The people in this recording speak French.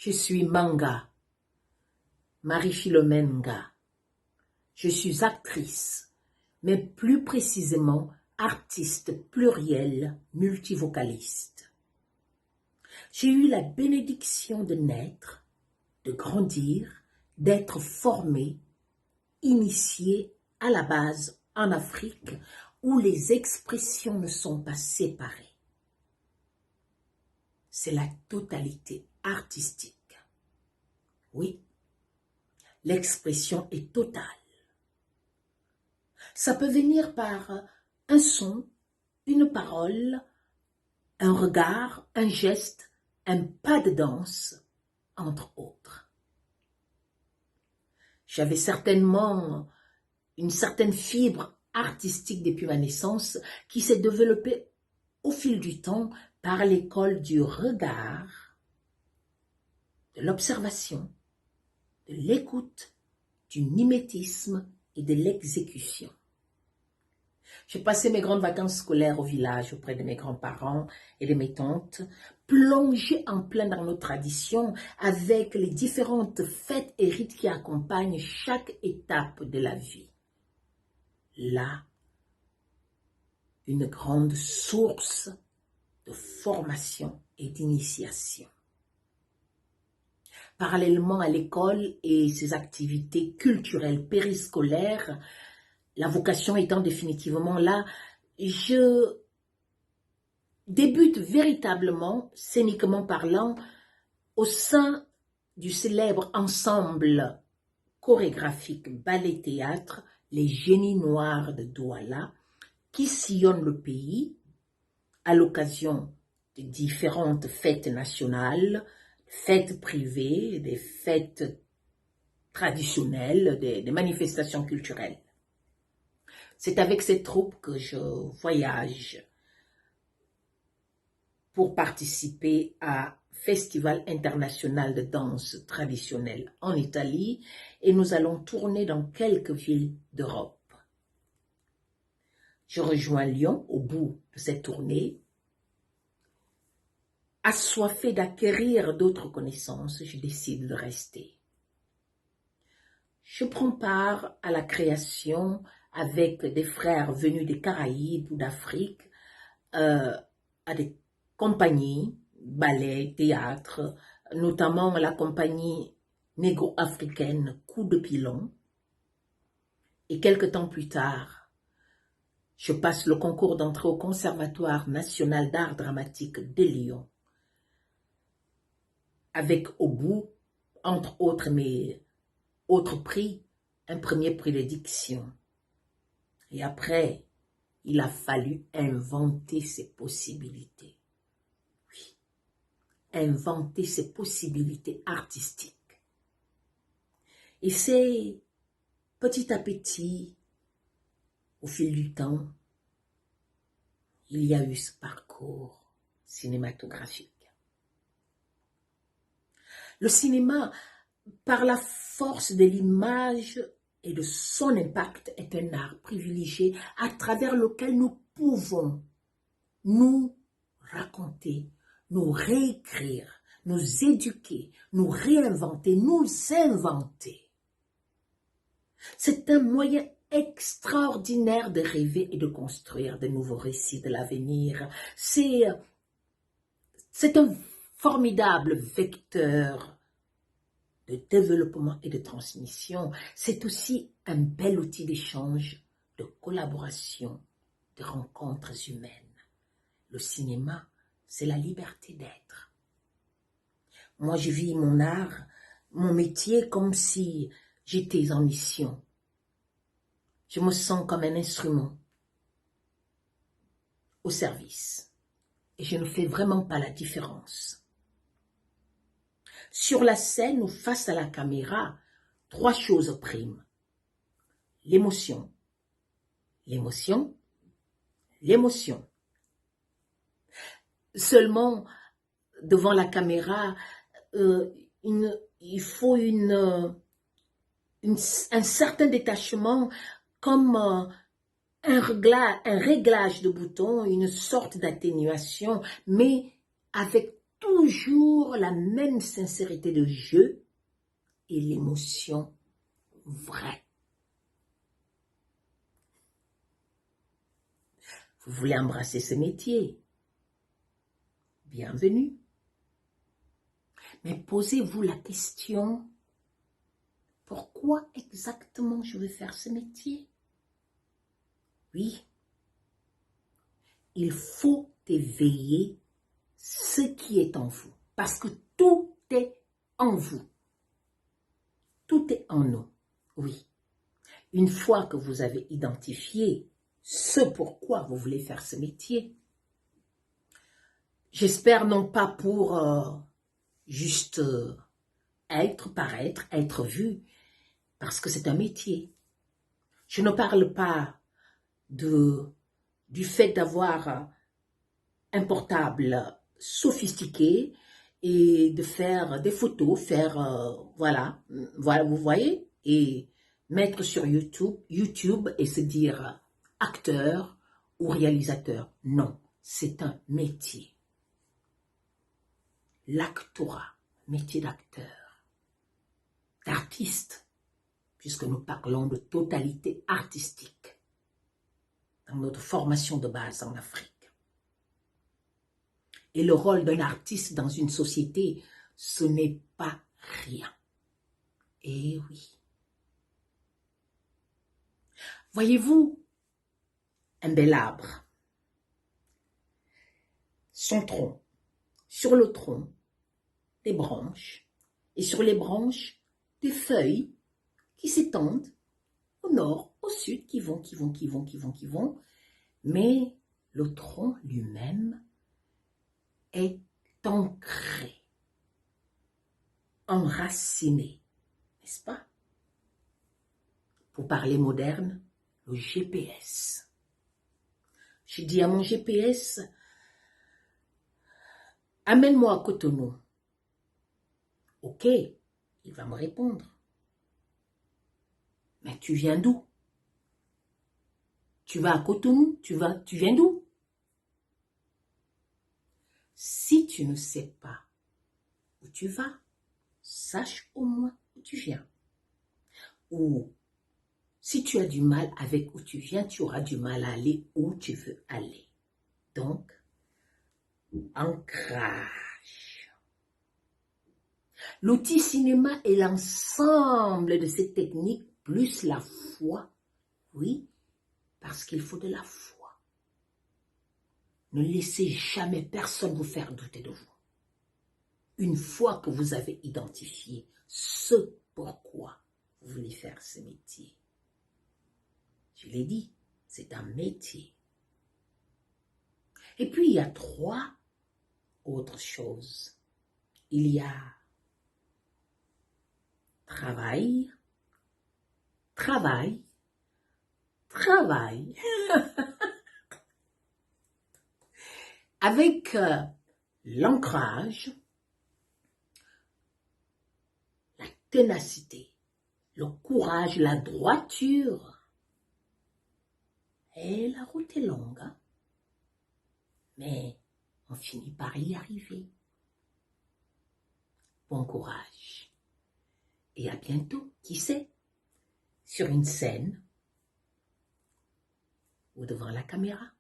Je suis Manga, Marie-Philomène Nga. Je suis actrice, mais plus précisément artiste pluriel multivocaliste. J'ai eu la bénédiction de naître, de grandir, d'être formée, initiée à la base en Afrique où les expressions ne sont pas séparées. C'est la totalité artistique. Oui, l'expression est totale. Ça peut venir par un son, une parole, un regard, un geste, un pas de danse, entre autres. J'avais certainement une certaine fibre artistique depuis ma naissance qui s'est développée au fil du temps par l'école du regard, de l'observation, de l'écoute, du mimétisme et de l'exécution. J'ai passé mes grandes vacances scolaires au village auprès de mes grands-parents et de mes tantes, plongée en plein dans nos traditions avec les différentes fêtes et rites qui accompagnent chaque étape de la vie. Là, une grande source de formation et d'initiation. Parallèlement à l'école et ses activités culturelles périscolaires, la vocation étant définitivement là, je débute véritablement, scéniquement parlant, au sein du célèbre ensemble chorégraphique ballet-théâtre Les Génies Noirs de Douala, qui sillonne le pays à l'occasion de différentes fêtes nationales, fêtes privées, des fêtes traditionnelles, des manifestations culturelles. C'est avec cette troupe que je voyage pour participer à Festival international de danse traditionnelle en Italie et nous allons tourner dans quelques villes d'Europe. Je rejoins Lyon au bout de cette tournée. Assoiffé d'acquérir d'autres connaissances, je décide de rester. Je prends part à la création avec des frères venus des Caraïbes ou d'Afrique, à des compagnies, ballet, théâtre, notamment la compagnie négro-africaine Coup de Pilon. Et quelque temps plus tard, je passe le concours d'entrée au Conservatoire national d'art dramatique de Lyon, avec au bout, entre autres mes autres prix, un premier prix d'édiction. Et après, il a fallu inventer ses possibilités. Oui, inventer ses possibilités artistiques. Et c'est petit à petit, au fil du temps, il y a eu ce parcours cinématographique. Le cinéma, par la force de l'image et de son impact, est un art privilégié à travers lequel nous pouvons nous raconter, nous réécrire, nous éduquer, nous réinventer, nous inventer. C'est un moyen extraordinaire de rêver et de construire de nouveaux récits de l'avenir. C'est un formidable vecteur de développement et de transmission. C'est aussi un bel outil d'échange, de collaboration, de rencontres humaines. Le cinéma, c'est la liberté d'être. Moi, je vis mon art, mon métier comme si j'étais en mission. Je me sens comme un instrument au service. Et je ne fais vraiment pas la différence. Sur la scène ou face à la caméra, 3 choses priment. L'émotion, l'émotion, l'émotion. Seulement, devant la caméra, il faut un certain détachement, comme un réglage de bouton, une sorte d'atténuation, mais avec tout toujours la même sincérité de jeu et l'émotion vraie. Vous voulez embrasser ce métier? Bienvenue. Mais posez-vous la question, pourquoi exactement je veux faire ce métier? Oui, il faut éveiller ce qui est en vous, parce que tout est en vous. Tout est en nous, oui. Une fois que vous avez identifié ce pourquoi vous voulez faire ce métier, j'espère non pas pour juste paraître, être vu, parce que c'est un métier. Je ne parle pas du fait d'avoir un portable sophistiqué et de faire des photos, voilà, vous voyez, et mettre sur YouTube et se dire acteur ou réalisateur. Non, c'est un métier. L'actorat, métier d'acteur, d'artiste, puisque nous parlons de totalité artistique dans notre formation de base en Afrique. Et le rôle d'un artiste dans une société, ce n'est pas rien. Eh oui. Voyez-vous, un bel arbre, son tronc, sur le tronc, des branches, et sur les branches, des feuilles qui s'étendent au nord, au sud, qui vont, mais le tronc lui-même est ancré, enraciné, n'est-ce pas? Pour parler moderne, le GPS. Je dis à mon GPS, amène-moi à Cotonou. Ok, il va me répondre. Mais tu viens d'où? Tu vas à Cotonou, tu viens d'où? Si tu ne sais pas où tu vas, sache au moins où tu viens. Ou si tu as du mal avec où tu viens, tu auras du mal à aller où tu veux aller. Donc, ancrage. L'outil cinéma est l'ensemble de ces techniques plus la foi. Oui, parce qu'il faut de la foi. Ne laissez jamais personne vous faire douter de vous. Une fois que vous avez identifié ce pourquoi vous voulez faire ce métier, je l'ai dit, c'est un métier. Et puis il y a 3 autres choses. Il y a travail, travail, travail. Avec l'ancrage, la ténacité, le courage, la droiture. Et la route est longue, hein? Mais on finit par y arriver. Bon courage. Et à bientôt, qui sait, sur une scène ou devant la caméra.